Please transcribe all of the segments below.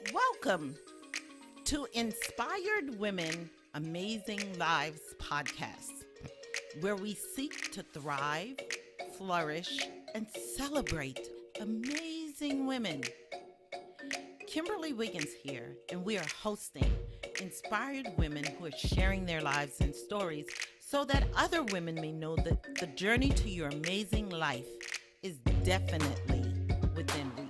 Welcome to Inspired Women Amazing Lives podcast, where we seek to thrive, flourish, and celebrate amazing women. Kimberly Wiggins here, and we are hosting inspired women who are sharing their lives and stories so that other women may know that the journey to your amazing life is definitely within reach.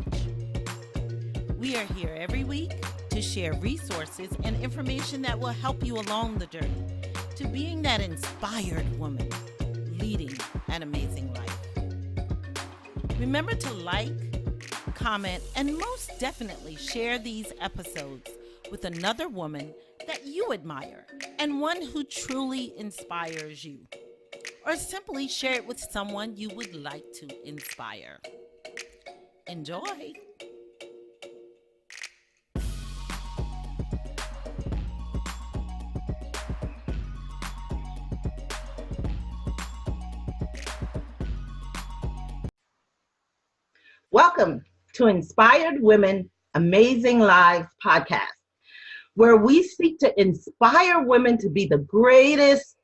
We are here every week to share resources and information that will help you along the journey to being that inspired woman leading an amazing life. Remember to like, comment, and most definitely share these episodes with another woman that you admire and one who truly inspires you. Or simply share it with someone you would like to inspire. Enjoy! Welcome to Inspired Women Amazing Lives podcast, where we seek to inspire women to be the greatest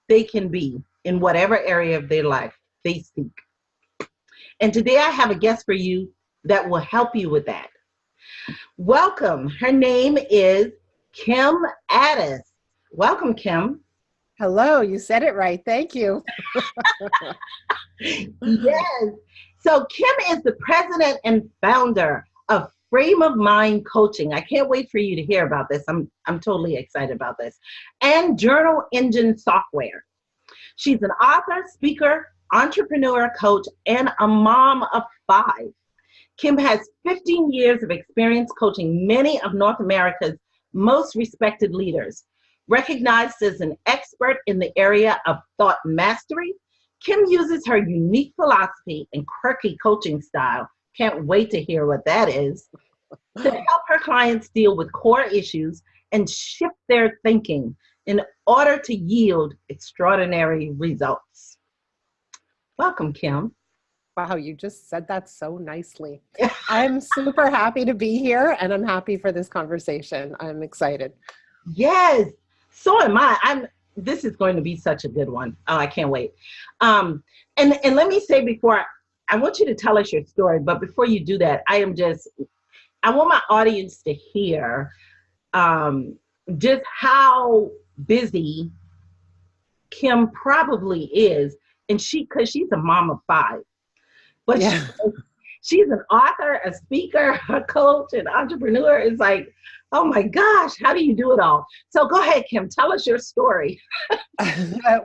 they can be in whatever area of their life they seek. And today I have a guest for you that will help you with that. Welcome. Her name is Kim Ades. Welcome, Kim. Hello, you said it right. Thank you. Yes. So Kim is the president and founder of Frame of Mind Coaching. I can't wait for you to hear about this. I'm totally excited about this. And JournalEngine software. She's an author, speaker, entrepreneur, coach, and a mom of 5. Kim has 15 years of experience coaching many of North America's most respected leaders. Recognized as an expert in the area of thought mastery, Kim uses her unique philosophy and quirky coaching style, can't wait to hear what that is, to help her clients deal with core issues and shift their thinking in order to yield extraordinary results. Welcome, Kim. Wow, you just said that so nicely. I'm super happy to be here, and I'm happy for this conversation. I'm excited. Yes, so am I. This is going to be such a good one. Oh, I can't wait. And let me say before, I want you to tell us your story, but before you do that, I want my audience to hear just how busy Kim probably is, and because she's a mom of 5, but Yeah. she's an author, a speaker, a coach, an entrepreneur. It's like, oh my gosh, how do you do it all? So go ahead, Kim, tell us your story.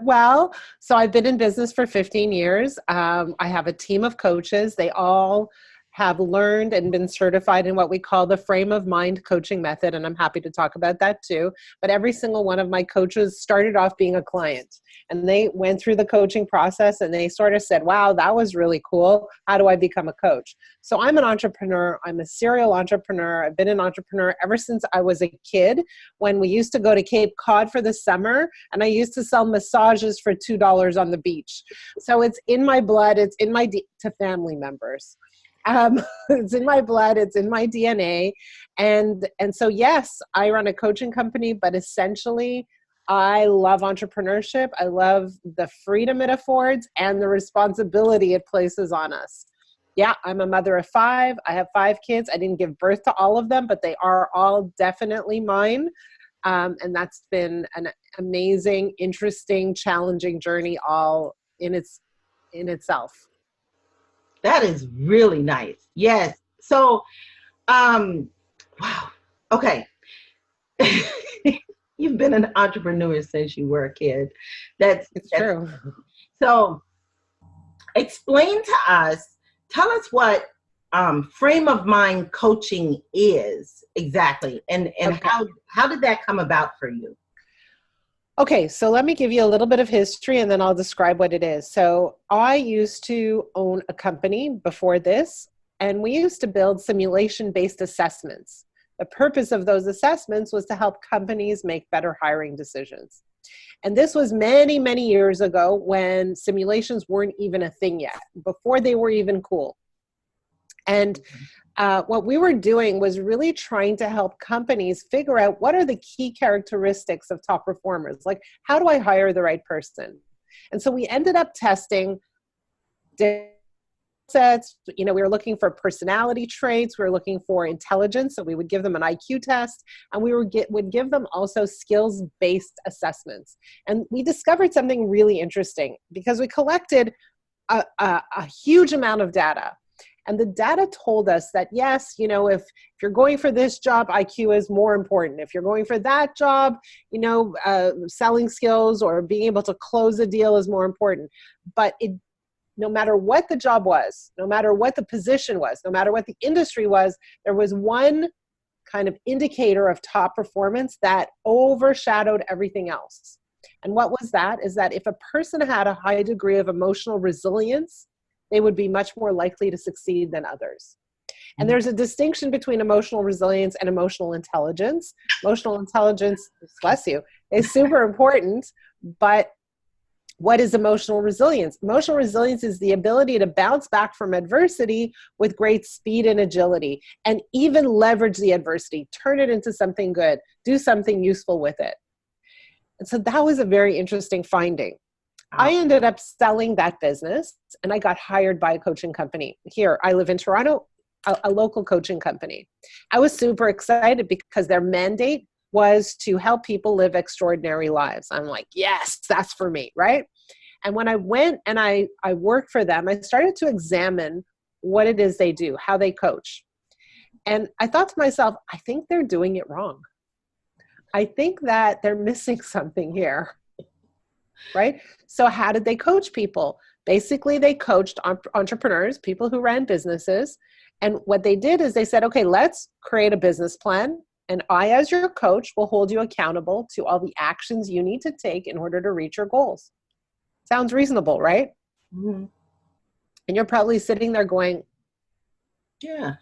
Well, so I've been in business for 15 years. I have a team of coaches. They all have learned and been certified in what we call the frame of mind coaching method. And I'm happy to talk about that too. But every single one of my coaches started off being a client, and they went through the coaching process and they sort of said, wow, that was really cool. How do I become a coach? So I'm an entrepreneur. I'm a serial entrepreneur. I've been an entrepreneur ever since I was a kid, when we used to go to Cape Cod for the summer, and I used to sell massages for $2 on the beach. So it's in my blood. It's in my to family members. It's in my blood, it's in my DNA. And so, yes, I run a coaching company, but essentially I love entrepreneurship. I love the freedom it affords and the responsibility it places on us. Yeah, I'm a mother of 5. I have 5 kids. I didn't give birth to all of them, but they are all definitely mine. And that's been an amazing, interesting, challenging journey all in itself. That is really nice. Yes. So, wow. Okay. You've been an entrepreneur since you were a kid. That's true. So explain to us, tell us what frame of mind coaching is exactly, and Okay. how did that come about for you? Okay, so let me give you a little bit of history and then I'll describe what it is. So I used to own a company before this, and we used to build simulation-based assessments. The purpose of those assessments was to help companies make better hiring decisions. And this was many, many years ago when simulations weren't even a thing yet, before they were even cool. And what we were doing was really trying to help companies figure out what are the key characteristics of top performers. Like, how do I hire the right person? And so we ended up testing sets. We were looking for personality traits. We were looking for intelligence. So we would give them an IQ test, and we would give them also skills-based assessments. And we discovered something really interesting because we collected a huge amount of data. And the data told us that, yes, if you're going for this job, IQ is more important. If you're going for that job, selling skills or being able to close a deal is more important. But no matter what the job was, no matter what the position was, no matter what the industry was, there was one kind of indicator of top performance that overshadowed everything else. And what was that? Is that if a person had a high degree of emotional resilience, they would be much more likely to succeed than others. And there's a distinction between emotional resilience and emotional intelligence. Emotional intelligence, bless you, is super important, but what is emotional resilience? Emotional resilience is the ability to bounce back from adversity with great speed and agility, and even leverage the adversity, turn it into something good, do something useful with it. And so that was a very interesting finding. I ended up selling that business, and I got hired by a coaching company. Here, I live in Toronto, a local coaching company. I was super excited because their mandate was to help people live extraordinary lives. I'm like, yes, that's for me, right? And when I went and I worked for them, I started to examine what it is they do, how they coach. And I thought to myself, I think they're doing it wrong. I think that they're missing something here, right? So how did they coach people? Basically, they coached entrepreneurs, people who ran businesses. And what they did is they said, okay, let's create a business plan. And I, as your coach, will hold you accountable to all the actions you need to take in order to reach your goals. Sounds reasonable, right? Mm-hmm. And you're probably sitting there going, yeah,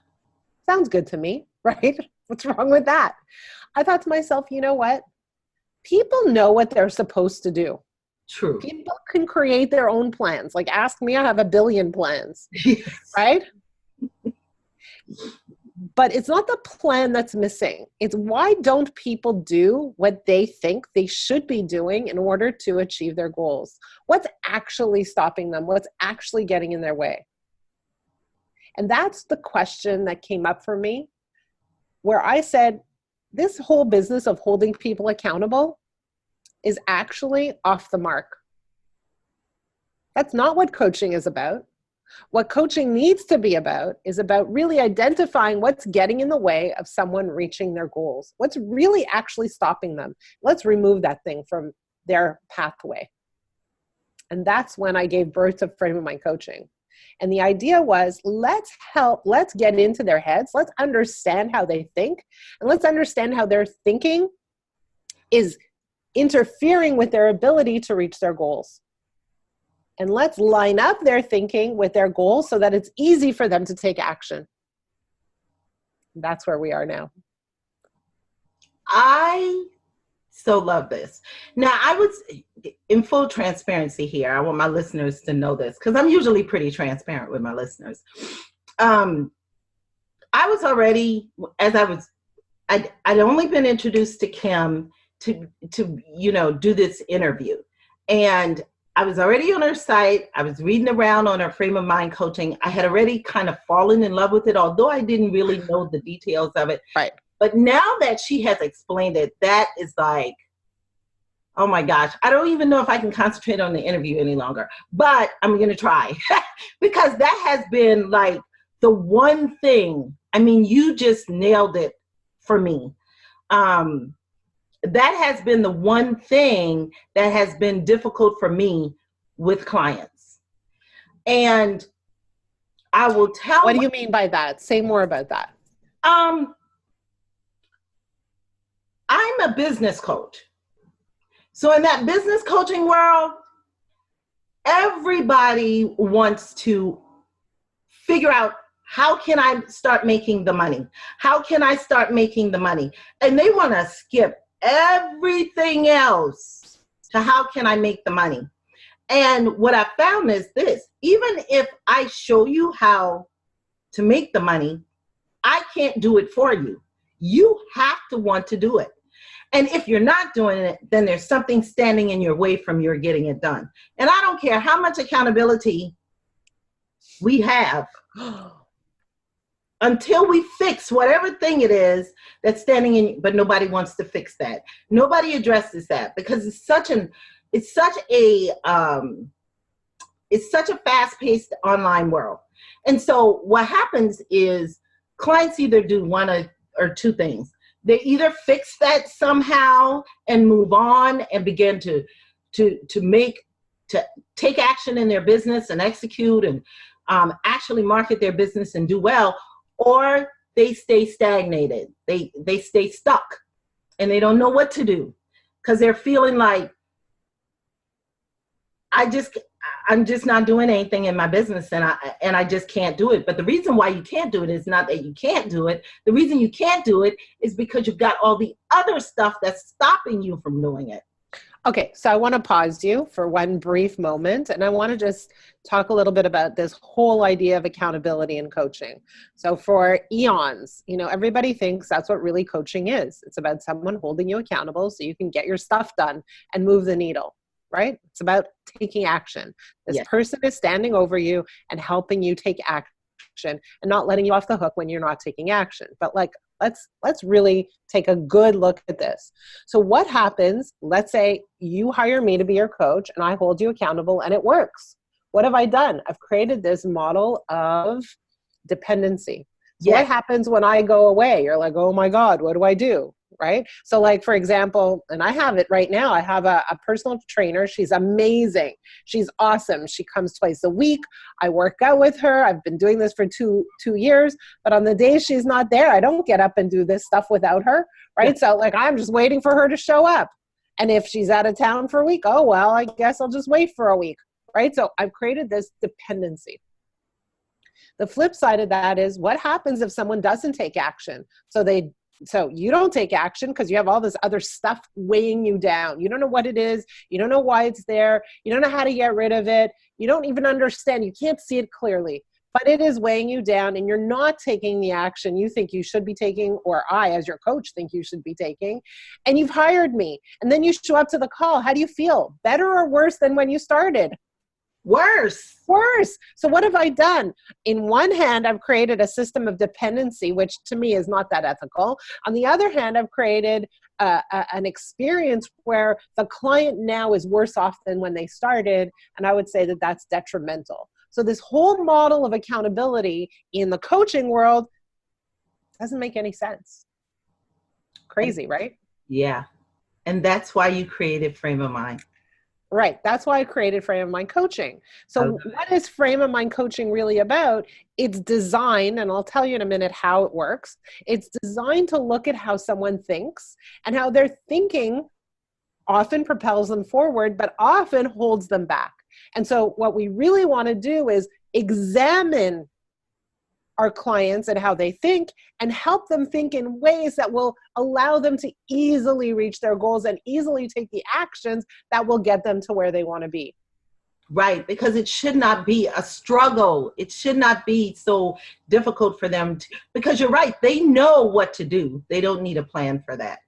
sounds good to me, right? What's wrong with that? I thought to myself, you know what? People know what they're supposed to do. True. People can create their own plans. Like, ask me, I have 1 billion plans, right? But it's not the plan that's missing. It's why don't people do what they think they should be doing in order to achieve their goals? What's actually stopping them? What's actually getting in their way? And that's the question that came up for me, where I said, this whole business of holding people accountable is actually off the mark. That's not what coaching is about. What coaching needs to be about is about really identifying what's getting in the way of someone reaching their goals. What's really actually stopping them. Let's remove that thing from their pathway. And that's when I gave birth to Frame of Mind Coaching. And the idea was, let's get into their heads. Let's understand how they think. And let's understand how their thinking is interfering with their ability to reach their goals. And let's line up their thinking with their goals so that it's easy for them to take action. That's where we are now. I so love this. Now, I was in full transparency here. I want my listeners to know this because I'm usually pretty transparent with my listeners. I was already, I'd only been introduced to Kim to do this interview. And I was already on her site. I was reading around on her Frame of Mind Coaching. I had already kind of fallen in love with it, although I didn't really know the details of it. Right. But now that she has explained it, that is like, oh my gosh, I don't even know if I can concentrate on the interview any longer, but I'm going to try because that has been like the one thing. I mean, you just nailed it for me. That has been the one thing that has been difficult for me with clients. And I will tell. What do you mean by that? Say more about that. I'm a business coach. So in that business coaching world, everybody wants to figure out, how can I start making the money? How can I start making the money? And they want to skip everything else to how can I make the money? And what I found is this: even if I show you how to make the money, I can't do it for you. You have to want to do it. And if you're not doing it, then there's something standing in your way from your getting it done. And I don't care how much accountability we have, until we fix whatever thing it is that's standing in, but nobody wants to fix that. Nobody addresses that because it's such a fast-paced online world. And so what happens is clients either do one or two things. They either fix that somehow and move on and begin to take action in their business and execute and actually market their business and do well, or they stay stagnated. They stay stuck and they don't know what to do because they're feeling like, I'm just not doing anything in my business and I just can't do it. But the reason why you can't do it is not that you can't do it. The reason you can't do it is because you've got all the other stuff that's stopping you from doing it. Okay, so I want to pause you for one brief moment, and I want to just talk a little bit about this whole idea of accountability and coaching. So for eons, everybody thinks that's what really coaching is. It's about someone holding you accountable so you can get your stuff done and move the needle, right? It's about taking action. This person is standing over you and helping you take action and not letting you off the hook when you're not taking action. But let's really take a good look at this. So what happens, let's say you hire me to be your coach and I hold you accountable and it works. What have I done? I've created this model of dependency. So what happens when I go away? You're like, oh my God, what do I do? Right? So like, for example, and I have it right now, I have a personal trainer. She's amazing. She's awesome. She comes twice a week. I work out with her. I've been doing this for two years, but on the days she's not there, I don't get up and do this stuff without her. Right? Yeah. So like, I'm just waiting for her to show up. And if she's out of town for a week, oh, well, I guess I'll just wait for a week. Right? So I've created this dependency. The flip side of that is what happens if someone doesn't take action? So you don't take action because you have all this other stuff weighing you down. You don't know what it is. You don't know why it's there. You don't know how to get rid of it. You don't even understand. You can't see it clearly, but it is weighing you down and you're not taking the action you think you should be taking, or I, as your coach, think you should be taking. And you've hired me and then you show up to the call. How do you feel? Better or worse than when you started? Worse. So what have I done? In one hand, I've created a system of dependency, which to me is not that ethical. On the other hand, I've created an experience where the client now is worse off than when they started. And I would say that that's detrimental. So this whole model of accountability in the coaching world doesn't make any sense. Crazy, right? Yeah. And that's why you created Frame of Mind. Right. That's why I created Frame of Mind Coaching. So what is Frame of Mind Coaching really about? It's designed, and I'll tell you in a minute how it works. It's designed to look at how someone thinks and how their thinking often propels them forward, but often holds them back. And so what we really want to do is examine our clients and how they think and help them think in ways that will allow them to easily reach their goals and easily take the actions that will get them to where they want to be. Right, because it should not be a struggle. It should not be so difficult for them because you're right, they know what to do. They don't need a plan for that.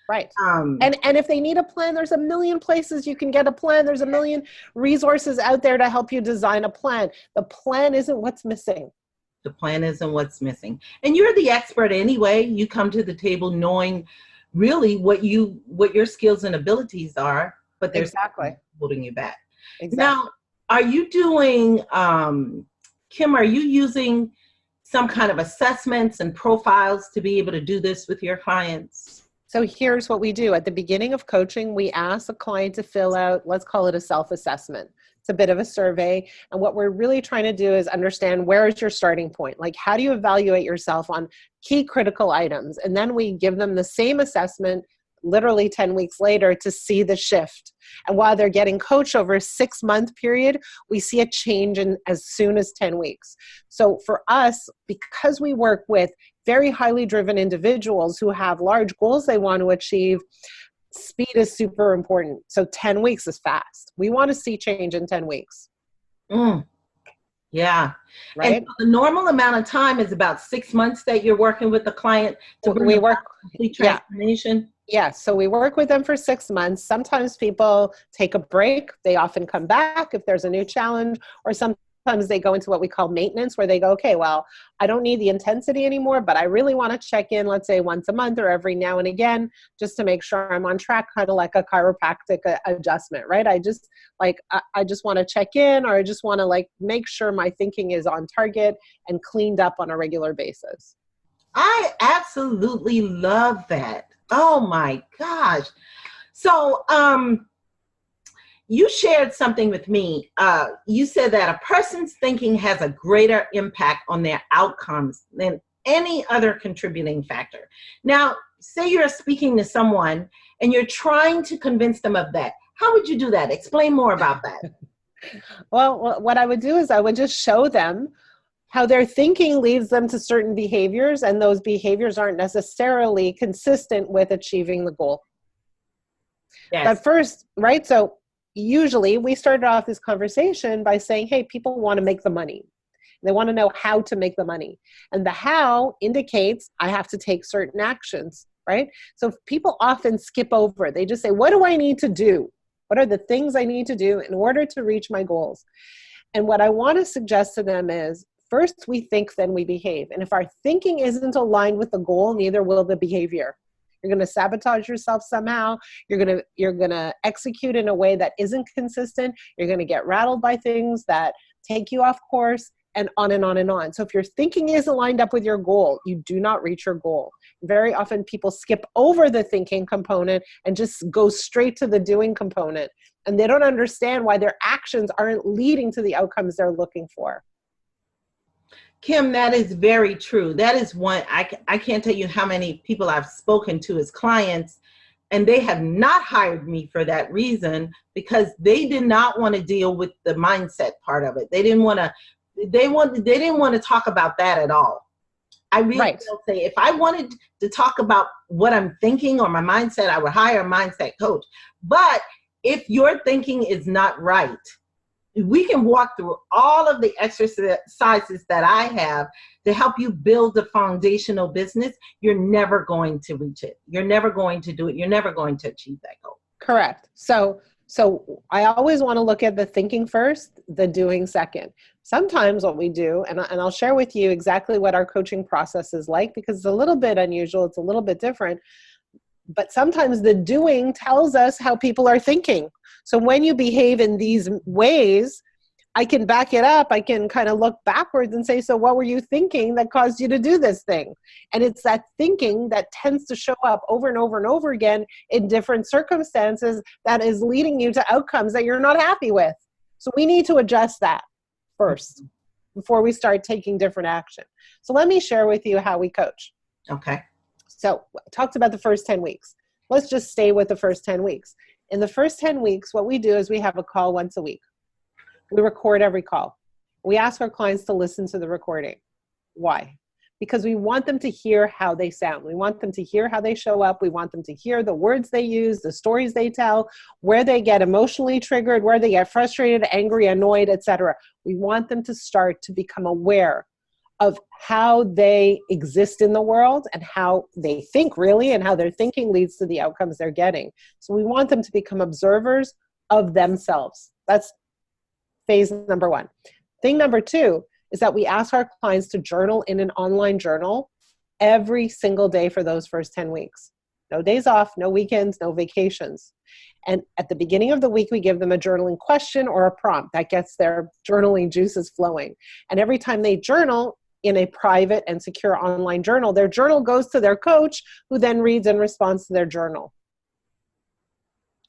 Right. And if they need a plan, there's a million places you can get a plan. There's a million resources out there to help you design a plan. The plan isn't what's missing. The plan isn't what's missing. And you're the expert anyway. You come to the table knowing really what your skills and abilities are, but there's exactly holding you back. Exactly. Now, are you doing, Kim, are you using some kind of assessments and profiles to be able to do this with your clients? So here's what we do. At the beginning of coaching, we ask a client to fill out, let's call it a self-assessment. It's a bit of a survey. And what we're really trying to do is understand where is your starting point? Like, how do you evaluate yourself on key critical items? And then we give them the same assessment literally 10 weeks later to see the shift. And while they're getting coached over a 6-month period, we see a change in as soon as 10 weeks. So for us, because we work with very highly driven individuals who have large goals they want to achieve, speed is super important. So 10 weeks is fast. We want to see change in 10 weeks. Yeah. And right? so the normal amount of time is about 6 months that you're working with the client to bring We about work, complete yeah. transformation. Yeah, so we work with them for 6 months. Sometimes people take a break. They often come back if there's a new challenge, or sometimes they go into what we call maintenance, where they go, okay, well, I don't need the intensity anymore, but I really want to check in, let's say once a month or every now and again, just to make sure I'm on track, kind of like a chiropractic adjustment, right? I just want to check in, or I just want to like make sure my thinking is on target and cleaned up on a regular basis. I absolutely love that. Oh my gosh. So, you shared something with me. You said that a person's thinking has a greater impact on their outcomes than any other contributing factor. Now, say you're speaking to someone and you're trying to convince them of that. How would you do that? Explain more about that. Well, what I would do is I would just show them how their thinking leads them to certain behaviors, and those behaviors aren't necessarily consistent with achieving the goal. Yes. But first, right, so usually we started off this conversation by saying, hey, people want to make the money. They want to know how to make the money. And the how indicates I have to take certain actions, right? So people often skip over. They just say, what do I need to do? What are the things I need to do in order to reach my goals? And what I want to suggest to them is, first we think, then we behave. And if our thinking isn't aligned with the goal, neither will the behavior. You're going to sabotage yourself somehow. You're going to execute in a way that isn't consistent. You're going to get rattled by things that take you off course, and on and on and on. So if your thinking isn't lined up with your goal, you do not reach your goal. Very often people skip over the thinking component and just go straight to the doing component. And they don't understand why their actions aren't leading to the outcomes they're looking for. Kim, that is very true. That is one, I can't tell you how many people I've spoken to as clients, and they have not hired me for that reason, because they did not want to deal with the mindset part of it. They didn't want to talk about that at all. I really will say, if I wanted to talk about what I'm thinking or my mindset, I would hire a mindset coach. But if your thinking is not right, we can walk through all of the exercises that I have to help you build a foundational business. You're never going to reach it. You're never going to do it. You're never going to achieve that goal. Correct. So I always want to look at the thinking first, the doing second. Sometimes what we do, and I'll share with you exactly what our coaching process is like, because it's a little bit unusual. It's a little bit different. But sometimes the doing tells us how people are thinking. So when you behave in these ways, I can back it up. I can kind of look backwards and say, so what were you thinking that caused you to do this thing? And it's that thinking that tends to show up over and over and over again in different circumstances that is leading you to outcomes that you're not happy with. So we need to adjust that first before we start taking different action. So let me share with you how we coach. Okay. So I talked about the first 10 weeks. Let's just stay with the first 10 weeks. In the first 10 weeks, what we do is we have a call once a week. We record every call. We ask our clients to listen to the recording. Why? Because we want them to hear how they sound. We want them to hear how they show up. We want them to hear the words they use, the stories they tell, where they get emotionally triggered, where they get frustrated, angry, annoyed, etc. We want them to start to become aware of how they exist in the world and how they think, really, and how their thinking leads to the outcomes they're getting. So we want them to become observers of themselves. That's phase number one. Thing number two is that we ask our clients to journal in an online journal every single day for those first 10 weeks. No days off, no weekends, no vacations. And at the beginning of the week, we give them a journaling question or a prompt that gets their journaling juices flowing. And every time they journal in a private and secure online journal, their journal goes to their coach, who then reads and responds to their journal.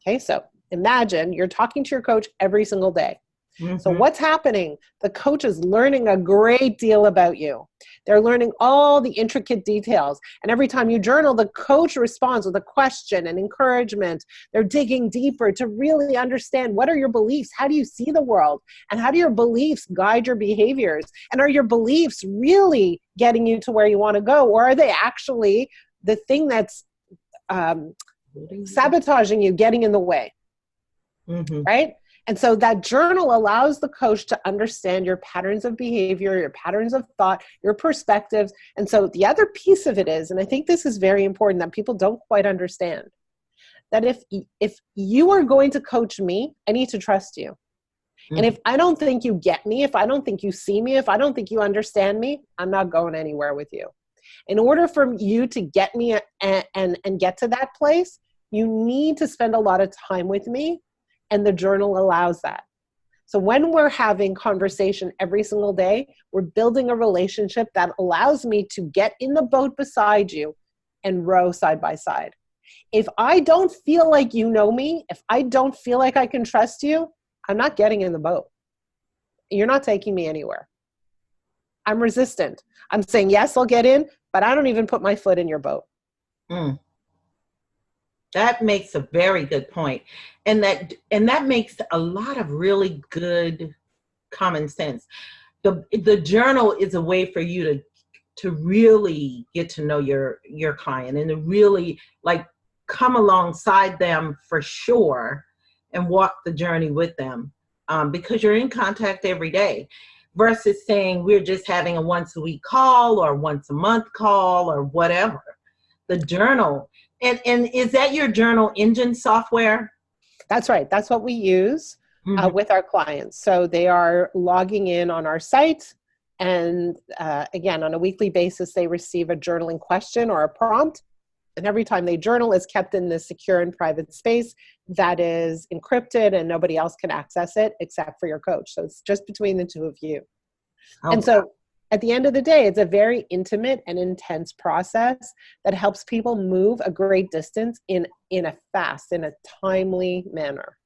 Okay, so imagine you're talking to your coach every single day. Mm-hmm. So what's happening? The coach is learning a great deal about you. They're learning all the intricate details. And every time you journal, the coach responds with a question and encouragement. They're digging deeper to really understand, what are your beliefs? How do you see the world? And how do your beliefs guide your behaviors? And are your beliefs really getting you to where you want to go? Or are they actually the thing that's sabotaging you, getting in the way? Mm-hmm. Right? And so that journal allows the coach to understand your patterns of behavior, your patterns of thought, your perspectives. And so the other piece of it is, and I think this is very important that people don't quite understand, that if you are going to coach me, I need to trust you. And if I don't think you get me, if I don't think you see me, if I don't think you understand me, I'm not going anywhere with you. In order for you to get me and get to that place, you need to spend a lot of time with me, and the journal allows that. So when we're having conversation every single day, we're building a relationship that allows me to get in the boat beside you and row side by side. If I don't feel like you know me, if I don't feel like I can trust you, I'm not getting in the boat. You're not taking me anywhere. I'm resistant. I'm saying, yes, I'll get in, but I don't even put my foot in your boat. That makes a very good point. And that makes a lot of really good common sense. The journal is a way for you to really get to know your client and to really like come alongside them for sure and walk the journey with them, because you're in contact every day versus saying we're just having a once a week call or once a month call or whatever. The journal, and is that your JournalEngine software? That's right. That's what we use with our clients. So they are logging in on our site, and again, on a weekly basis, they receive a journaling question or a prompt. And every time they journal is kept in this secure and private space that is encrypted and nobody else can access it except for your coach. So it's just between the two of you. Okay. And so at the end of the day, it's a very intimate and intense process that helps people move a great distance in a timely manner.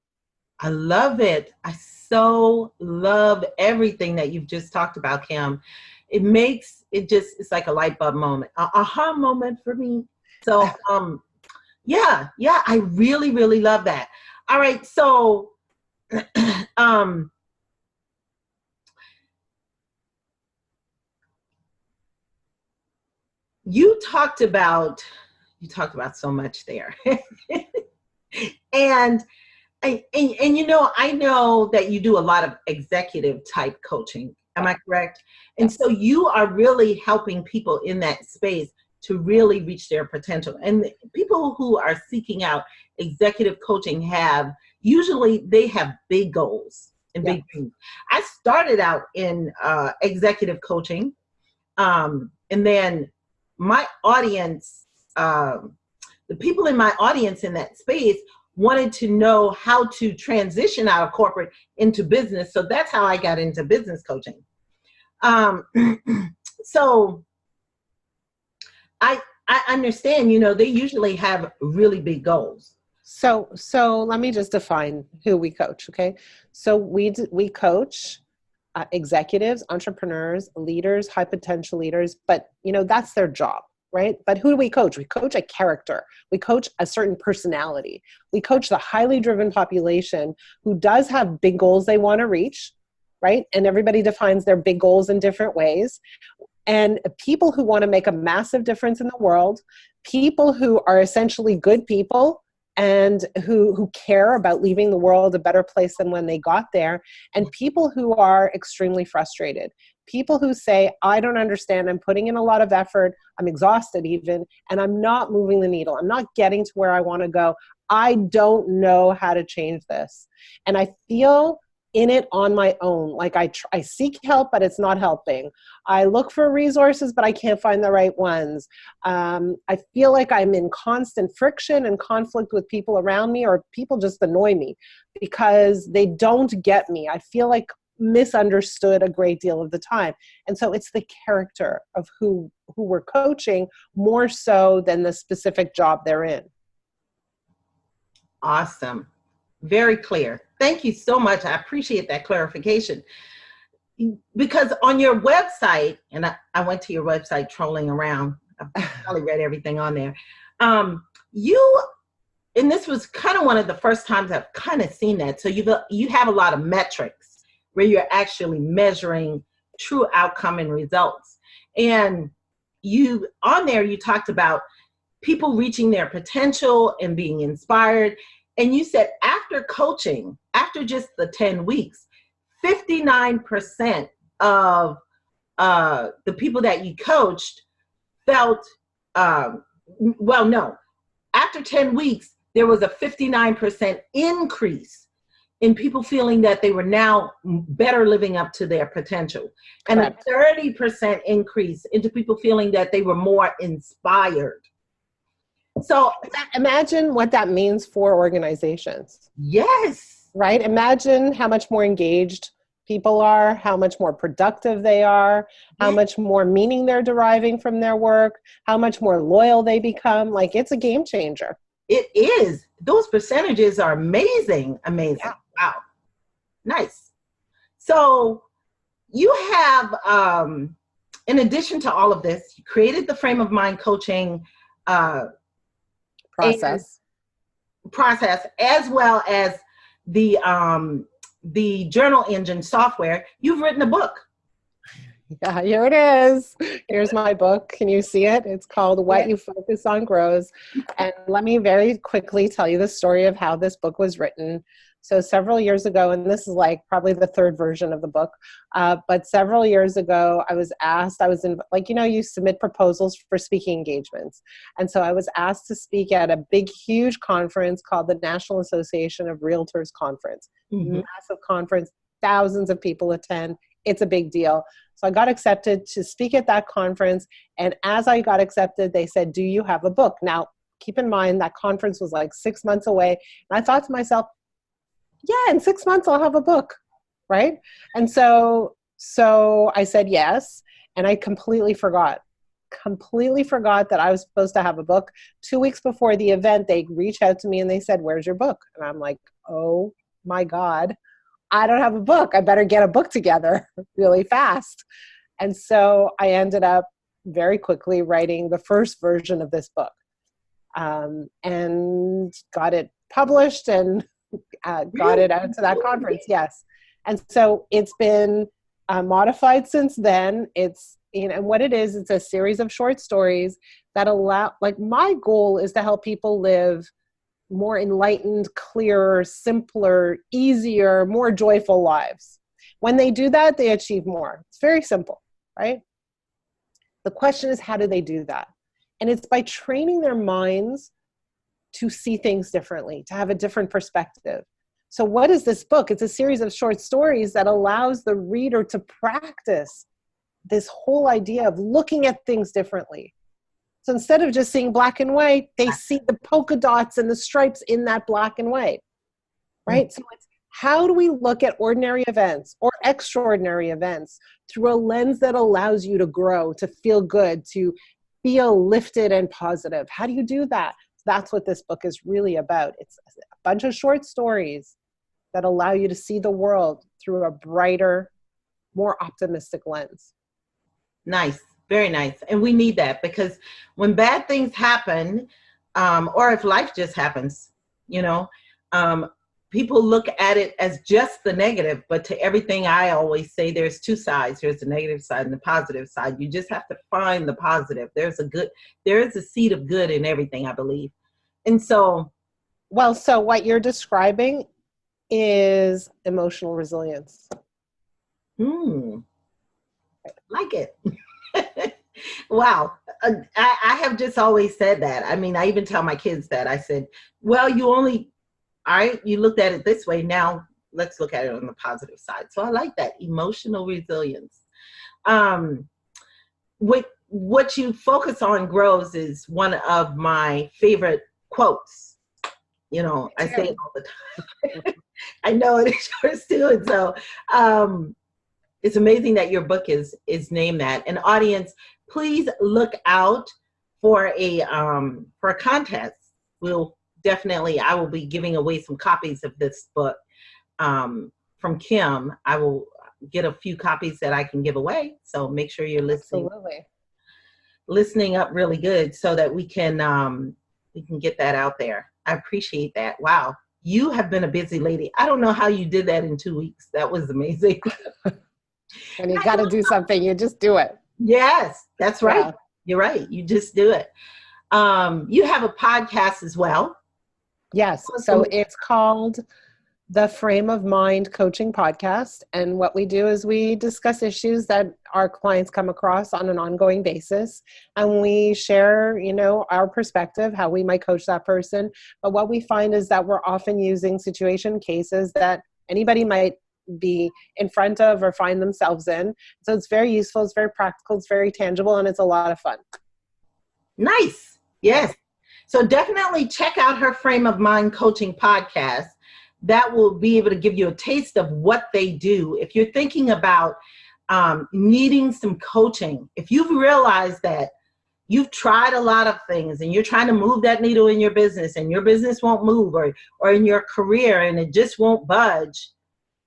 I love it. I so love everything that you've just talked about, Kim. It's like a light bulb moment, aha moment for me. So, yeah, I really, really love that. All right. So, you talked about so much there. and you know, I know that you do a lot of executive type coaching. Am I correct? And so you are really helping people in that space to really reach their potential. And people who are seeking out executive coaching usually have big goals and big dreams. I started out in executive coaching, and then my audience, the people in my audience in that space wanted to know how to transition out of corporate into business. So that's how I got into business coaching. So I understand, you know, they usually have really big goals. So let me just define who we coach, okay? So we coach executives, entrepreneurs, leaders, high potential leaders, but you know, that's their job, right? But who do we coach? We coach a character. We coach a certain personality. We coach the highly driven population who does have big goals they want to reach, right? And everybody defines their big goals in different ways. And people who want to make a massive difference in the world, people who are essentially good people and who care about leaving the world a better place than when they got there, and people who are extremely frustrated. People who say, I don't understand, I'm putting in a lot of effort, I'm exhausted even, and I'm not moving the needle. I'm not getting to where I want to go. I don't know how to change this. And I feel in it on my own. Like I seek help, but it's not helping. I look for resources, but I can't find the right ones. I feel like I'm in constant friction and conflict with people around me, or people just annoy me because they don't get me. I feel like misunderstood a great deal of the time. And so it's the character of who we're coaching more so than the specific job they're in. Awesome. Very clear. Thank you so much. I appreciate that clarification. Because on your website, and I went to your website trolling around, I probably read everything on there. And this was kind of one of the first times I've kind of seen that. So you have a lot of metrics where you're actually measuring true outcome and results. And on there, you talked about people reaching their potential and being inspired. And you said after after just the 10 weeks, 59% of the people that you coached felt, well, no, after 10 weeks, there was a 59% increase in people feeling that they were now better living up to their potential. And Correct. a 30% increase into people feeling that they were more inspired. So Imagine what that means for organizations. yes. Right? Imagine how much more engaged people are, how much more productive they are, how much more meaning they're deriving from their work, how much more loyal they become. Like, it's a game changer. It is. Those percentages are amazing. Amazing. Yeah. Wow. Nice. So you have, in addition to all of this, you created the frame of mind coaching Process. as well as the JournalEngine software. You've written a book. Yeah, here it is. Here's my book. Can you see it? It's called What You Focus On Grows. And let me very quickly tell you the story of how this book was written. So several years ago, and this is like probably the third version of the book, but several years ago, I was asked, you submit proposals for speaking engagements. And so I was asked to speak at a big, huge conference called the National Association of Realtors Conference. Massive conference, thousands of people attend. It's a big deal. So I got accepted to speak at that conference. And as I got accepted, they said, do you have a book? Now, keep in mind that conference was like 6 months away. And I thought to myself, yeah, in 6 months, I'll have a book, right? And so I said yes. And I completely forgot that I was supposed to have a book. 2 weeks before the event, they reached out to me and they said, where's your book? And I'm like, oh my God, I don't have a book. I better get a book together really fast. And so I ended up very quickly writing the first version of this book, and got it published and got it out to that conference. Yes. And so it's been modified since then. It's, and what it is, it's a series of short stories that my goal is to help people live more enlightened, clearer, simpler, easier, more joyful lives. When they do that, they achieve more. It's very simple, right? The question is, how do they do that? And it's by training their minds to see things differently, to have a different perspective. So what is this book? It's a series of short stories that allows the reader to practice this whole idea of looking at things differently. So instead of just seeing black and white, they see the polka dots and the stripes in that black and white, right? So it's, how do we look at ordinary events or extraordinary events through a lens that allows you to grow, to feel good, to feel lifted and positive? How do you do that? That's what this book is really about. It's a bunch of short stories that allow you to see the world through a brighter, more optimistic lens. Nice. Very nice. And we need that, because when bad things happen, or if life just happens, people look at it as just the negative. But to everything, I always say there's two sides. There's the negative side and the positive side. You just have to find the positive. There is a seed of good in everything, I believe. And so. Well, so what you're describing is emotional resilience. Like it. Wow. I have just always said that. I mean, I even tell my kids that. I said, well, you looked at it this way. Now let's look at it on the positive side. So I like that. Emotional resilience. What you focus on grows is one of my favorite quotes. I say it all the time. I know it is yours too. And so it's amazing that your book is named that. And audience, please look out for a contest. I will be giving away some copies of this book from Kim. I will get a few copies that I can give away. So make sure you're listening up really good so that we can get that out there. I appreciate that. Wow. You have been a busy lady. I don't know how you did that in 2 weeks. That was amazing. And you got to do something. You just do it. Yes, that's right. Yeah. You're right. You just do it. You have a podcast as well. Yes. So it's called The Frame of Mind Coaching Podcast. And what we do is we discuss issues that our clients come across on an ongoing basis. And we share, our perspective, how we might coach that person. But what we find is that we're often using situation cases that anybody might be in front of or find themselves in. So it's very useful, it's very practical, it's very tangible, and it's a lot of fun. Nice. Yes. So definitely check out her Frame of Mind Coaching Podcast. That will be able to give you a taste of what they do. If you're thinking about needing some coaching, if you've realized that you've tried a lot of things and you're trying to move that needle in your business and your business won't move, or in your career and it just won't budge,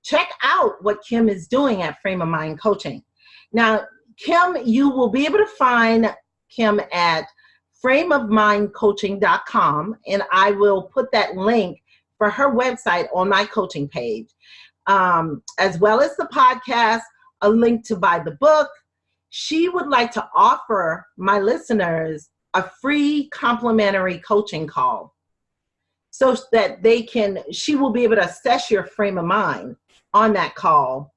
check out what Kim is doing at Frame of Mind Coaching. Now, Kim, you will be able to find Kim at frameofmindcoaching.com, and I will put that link for her website on my coaching page, as well as the podcast, a link to buy the book. She would like to offer my listeners a free complimentary coaching call so that she will be able to assess your frame of mind on that call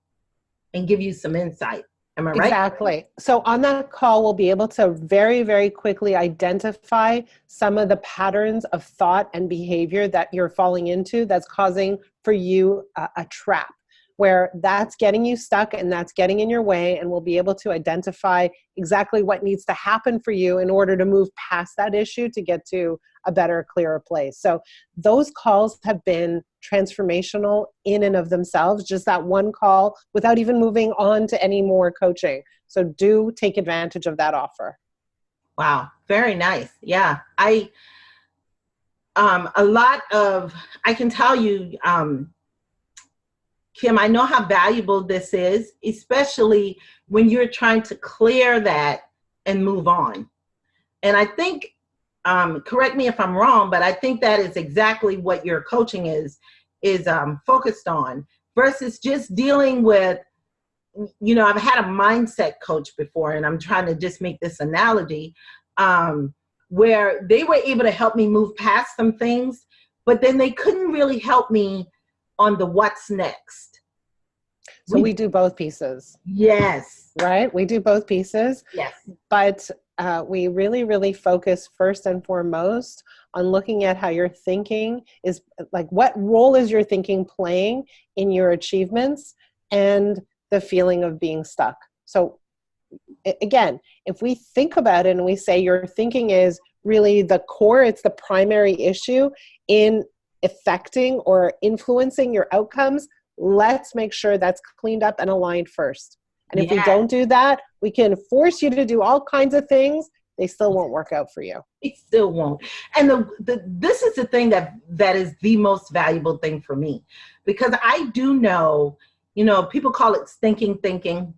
and give you some insight. Am I right? Exactly. So on that call, we'll be able to very, very quickly identify some of the patterns of thought and behavior that you're falling into that's causing for you a trap, where that's getting you stuck and that's getting in your way, and we'll be able to identify exactly what needs to happen for you in order to move past that issue to get to a better, clearer place. So those calls have been transformational in and of themselves, just that one call without even moving on to any more coaching. So do take advantage of that offer. Wow. Very nice. Yeah. I can tell you, Kim, I know how valuable this is, especially when you're trying to clear that and move on. And I think, correct me if I'm wrong, but I think that is exactly what your coaching is focused on, versus just dealing with, I've had a mindset coach before, and I'm trying to just make this analogy, where they were able to help me move past some things, but then they couldn't really help me on the what's next. So we do both pieces. Yes. Right? We do both pieces. Yes. But we really, really focus first and foremost on looking at how your thinking is, like, what role is your thinking playing in your achievements and the feeling of being stuck. So again, if we think about it and we say your thinking is really the core, it's the primary issue in affecting or influencing your outcomes, let's make sure that's cleaned up and aligned first. And if we don't do that, we can force you to do all kinds of things. They still won't work out for you. It still won't. And this is the thing that is the most valuable thing for me, because I do know, people call it stinking thinking.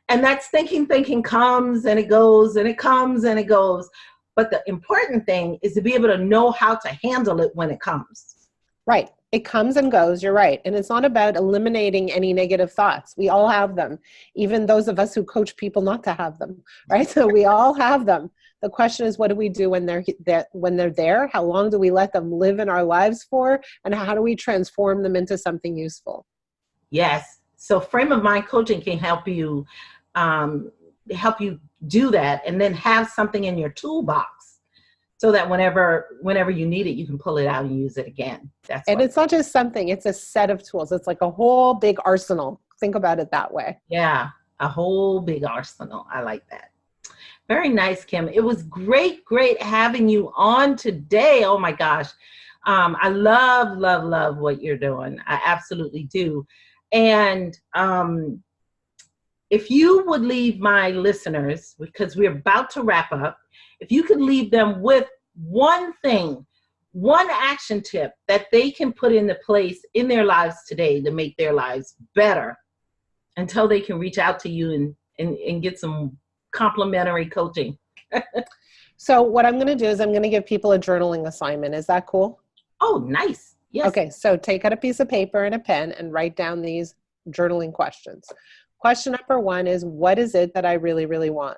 And that stinking thinking comes and it goes and it comes and it goes. But the important thing is to be able to know how to handle it when it comes. Right. It comes and goes. You're right. And it's not about eliminating any negative thoughts. We all have them, even those of us who coach people not to have them, right? So we all have them. The question is, what do we do when they're there? How long do we let them live in our lives for? And how do we transform them into something useful? Yes. So frame of mind coaching can help you do that, and then have something in your toolbox so that whenever you need it, you can pull it out and use it again. It's not just something, it's a set of tools. It's like a whole big arsenal. Think about it that way. Yeah, a whole big arsenal. I like that. Very nice, Kim. It was great having you on today. Oh my gosh. I love what you're doing. I absolutely do. And if you would leave my listeners, because we're about to wrap up, if you could leave them with one thing, one action tip that they can put into place in their lives today to make their lives better until they can reach out to you and get some complimentary coaching. So what I'm going to do is I'm going to give people a journaling assignment. Is that cool? Oh, nice. Yes. Okay, so take out a piece of paper and a pen and write down these journaling questions. Question number 1 is, what is it that I really, really want?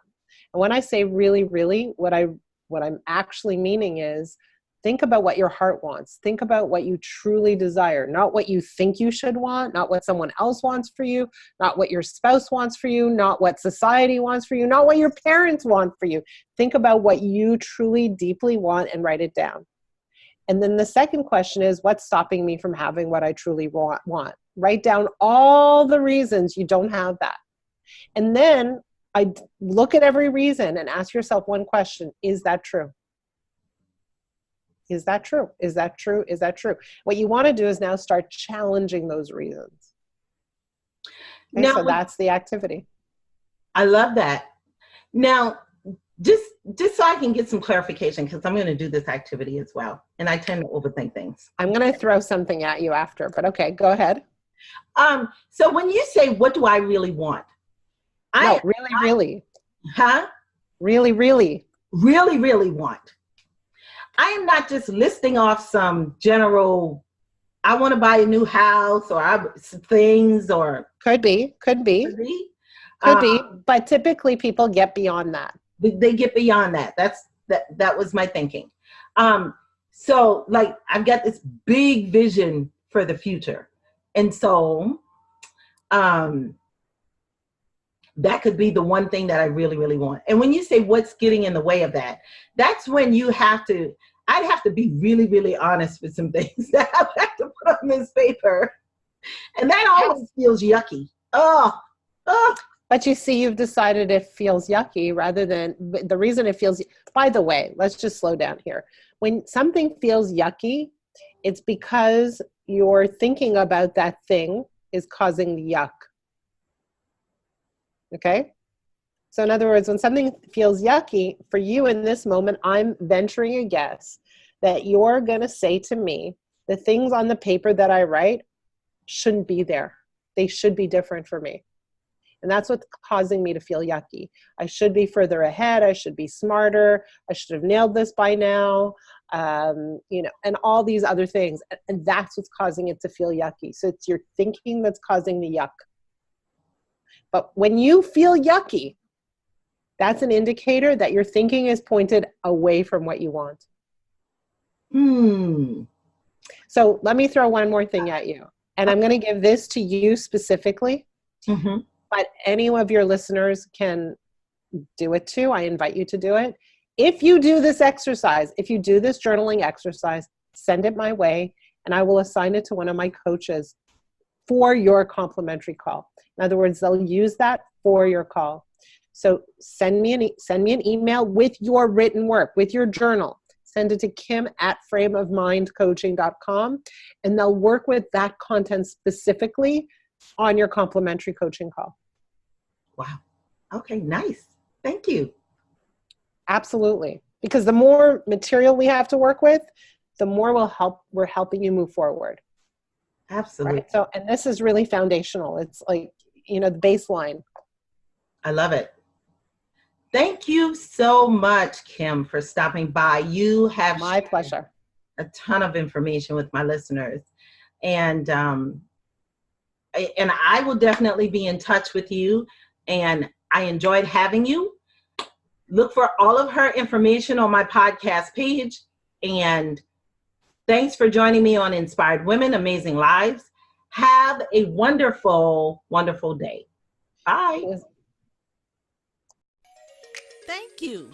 And when I say really, really, what I'm actually meaning is Think about what your heart wants. Think about what you truly desire, not what you think you should want, not what someone else wants for you, not what your spouse wants for you, not what society wants for you, not what your parents want for you. Think about what you truly, deeply want and write it down. And then the second question is, what's stopping me from having what I truly want? Write down all the reasons you don't have that. And then I look at every reason and ask yourself one question: is that true? Is that true? Is that true? Is that true? What you want to do is now start challenging those reasons. Okay, Now, so that's the activity. I love that. Now, just so I can get some clarification, because I'm going to do this activity as well, and I tend to overthink things. I'm going to throw something at you after, but okay, go ahead. So when you say, what do I really want? Really. Huh? Really Want. I am not just listing off some general, I want to buy a new house or things or. Could be. But typically people get beyond that. They get beyond that. That was my thinking. So like I've got this big vision for the future. And so that could be the one thing that I really, really want. And when you say what's getting in the way of that, that's when I'd have to be really, really honest with some things that I have to put on this paper. And that always feels yucky. Oh. But you see, you've decided it feels yucky rather than the reason it feels. By the way, let's just slow down here. When something feels yucky, it's because your thinking about that thing is causing the yuck. Okay? So in other words, when something feels yucky, for you in this moment, I'm venturing a guess that you're going to say to me, the things on the paper that I write shouldn't be there. They should be different for me. And that's what's causing me to feel yucky. I should be further ahead. I should be smarter. I should have nailed this by now. And all these other things. And that's what's causing it to feel yucky. So it's your thinking that's causing the yuck. But when you feel yucky, that's an indicator that your thinking is pointed away from what you want. So let me throw one more thing at you. And I'm going to give this to you specifically. Mm-hmm. But any of your listeners can do it too. I invite you to do it. If you do this exercise, if you do this journaling exercise, send it my way and I will assign it to one of my coaches for your complimentary call. In other words, they'll use that for your call. So send me an email with your written work, with your journal. Send it to kim@frameofmindcoaching.com and they'll work with that content specifically on your complimentary coaching call. Wow. Okay, nice. Thank you. Absolutely. Because the more material we have to work with, the more we're helping you move forward. Absolutely. Right? So, and this is really foundational. It's like, the baseline. I love it. Thank you so much, Kim, for stopping by. You have my pleasure. A ton of information with my listeners. And I will definitely be in touch with you. And I enjoyed having you. Look for all of her information on my podcast page. And thanks for joining me on Inspired Women, Amazing Lives. Have a wonderful, wonderful day. Bye. Thank you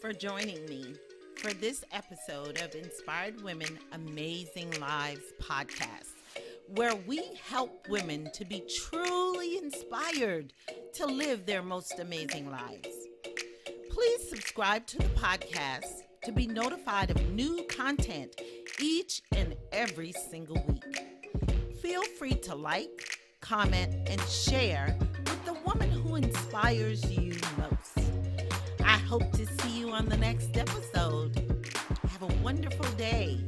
for joining me for this episode of Inspired Women, Amazing Lives podcast, where we help women to be truly inspired to live their most amazing lives. Please subscribe to the podcast to be notified of new content each and every single week. Feel free to like, comment, and share with the woman who inspires you most. I hope to see you on the next episode. Have a wonderful day.